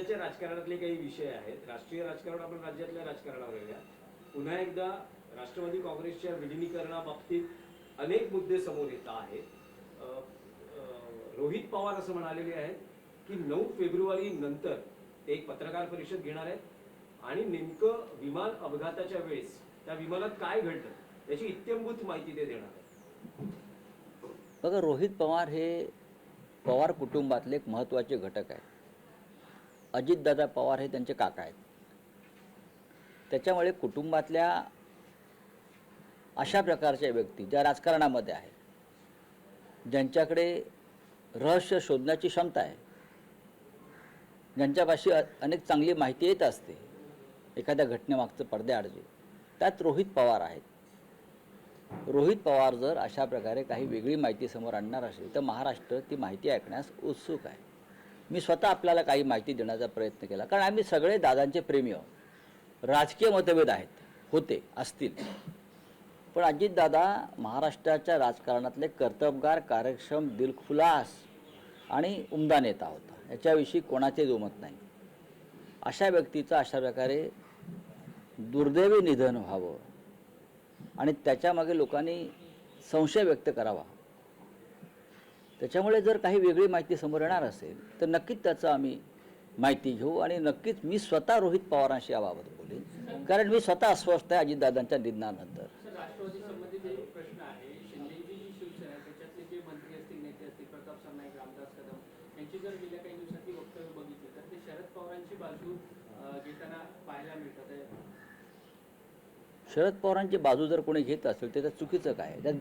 सध्याच्या राजकारणातले काही विषय आहेत. राष्ट्रीय राजकारण आपण राज्यातल्या राजकारणावर येऊया. पुन्हा एकदा राष्ट्रवादी काँग्रेसच्या विलिनीकरणाबाबतीत अनेक मुद्दे समोर येत आहेत. अ, अ, रोहित पवार असं म्हणालेले आहेत की 9 फेब्रुवारी नंतर ते एक पत्रकार परिषद घेणार आहेत आणि नेमकं विमान अपघाताच्या वेळेस त्या विमानात काय घडलं याची इत्यंभूत माहिती ते देणार आहेत. बघा, रोहित पवार हे पवार कुटुंबातले एक महत्त्वाचे घटक आहेत. अजितदादा पवार हे त्यांचे काका आहेत. त्याच्यामुळे कुटुंबातल्या अशा प्रकारच्या व्यक्ती ज्या राजकारणामध्ये आहेत, ज्यांच्याकडे रहस्य शोधण्याची क्षमता आहे, ज्यांच्यापाशी अनेक चांगली माहिती येत असते एखाद्या घटनेमागचं पडद्याआडचे, त्यात रोहित पवार आहेत. रोहित पवार जर अशा प्रकारे काही वेगळी माहिती समोर आणणार असेल तर महाराष्ट्र ती माहिती ऐकण्यास उत्सुक आहे. मी स्वतः आपल्याला काही माहिती देण्याचा प्रयत्न केला, कारण आम्ही सगळे दादांचे प्रेमी आहोत. राजकीय मतभेद आहेत, होते, असतील, पण अजितदादा महाराष्ट्राच्या राजकारणातले कर्तबगार, कार्यक्षम, दिलखुलास आणि उमदा नेता होता. याच्याविषयी कोणाचे दुमत नाही. अशा व्यक्तीचं अशा प्रकारे दुर्दैवी निधन व्हावं आणि त्याच्यामागे लोकांनी संशय व्यक्त करावा, त्याच्यामुळे जर काही वेगळी माहिती समोर येणार असेल तर नक्कीच त्याचं आम्ही माहिती घेऊ आणि नक्कीच मी स्वतः रोहित पवारांशी याबाबत बोलेन, कारण मी स्वतः अस्वस्थ आहे अजितदादांच्या निधनानंतर. राष्ट्रवादी संबंधित एक प्रश्न आहे. शिंदेची जी शिवसेना त्याच्यातले जे मंत्री असतील, नेते असतील, प्रताप सरनाईक, रामदास कदम यांची जर गेल्या काही दिवसात वक्तव्य बघितली तर ते शरद पवारांची बाजू घेताना पाहायला मिळतात. शरद पवारांची बाजू जर कोणी घेत असेल तर त्यात चुकीचं काय? त्यात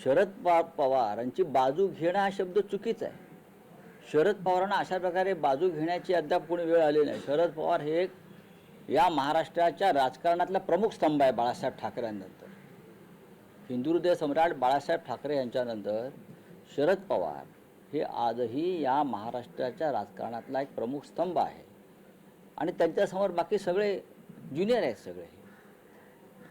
शरद पवारांची बाजू घेणं हा शब्द चुकीचा आहे. शरद पवारांना अशा प्रकारे बाजू घेण्याची अद्याप कोणी वेळ आली नाही. शरद पवार हे एक या महाराष्ट्राच्या राजकारणातला प्रमुख स्तंभ आहे बाळासाहेब ठाकरेंनंतर. हिंदू हृदय सम्राट बाळासाहेब ठाकरे यांच्यानंतर शरद पवार हे आजही या महाराष्ट्राच्या राजकारणातला एक प्रमुख स्तंभ आहे आणि त्यांच्यासमोर बाकी सगळे ज्युनियर आहेत. सगळे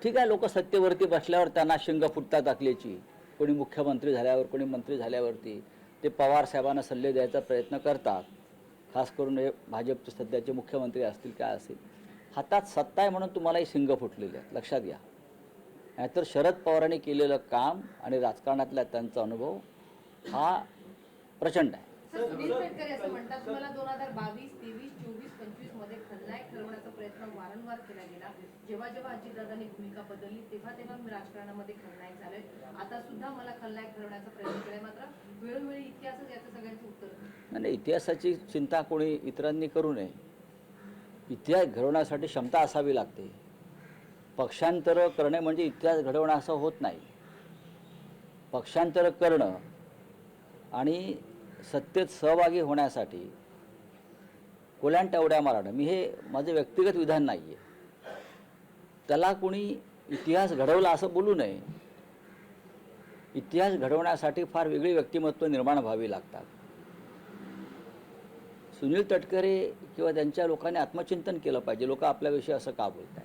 ठीक आहे, लोक सत्तेवरती बसल्यावर त्यांना शिंग फुटतात अकलेची. कोणी मुख्यमंत्री झाल्यावर, कोणी मंत्री झाल्यावरती ते पवार साहेबांना सल्ले द्यायचा प्रयत्न करतात. खास करून हे भाजपचे सध्याचे मुख्यमंत्री असतील, काय असतील, हातात सत्ता आहे म्हणून तुम्हालाही शिंग फुटलेले आहेत, लक्षात घ्या. नाहीतर शरद पवारांनी केलेलं काम आणि राजकारणातला त्यांचा अनुभव हा प्रचंड आहे. सुनील तटकरे असं म्हणतात, तुम्हाला 2022, 23, 24, 25 मध्ये खलनायक ठरवण्याचा प्रयत्न वारंवार केला गेला. जेव्हा जेव्हा अजितदादांनी भूमिका बदलली तेव्हा तेव्हा मी राजकारणामध्ये खलनायक झालोय. आता सुद्धा मला खलनायक ठरवण्याचा प्रयत्न केलाय. मात्र वेळोवेळी इतिहासच याचं सगळ्यांचं उत्तर नाही, इतिहासाची चिंता कोणी इतरांनी करू नये. इतिहास घडवण्यासाठी क्षमता असावी लागते. पक्षांतर करणे म्हणजे इतिहास घडवणं असं होत नाही. पक्षांतर करणं आणि सत्तेत सहभागी होण्यासाठी कोल्यांट्या उड्या मारणं, मी हे माझं व्यक्तिगत विधान नाही आहे. त्याला कोणी इतिहास घडवला असं बोलू नये. इतिहास घडवण्यासाठी फार वेगळी व्यक्तिमत्व निर्माण व्हावी लागतात. सुनील तटकरे किंवा त्यांच्या लोकांनी आत्मचिंतन केलं पाहिजे. लोक आपल्याविषयी असं का बोलत आहेत?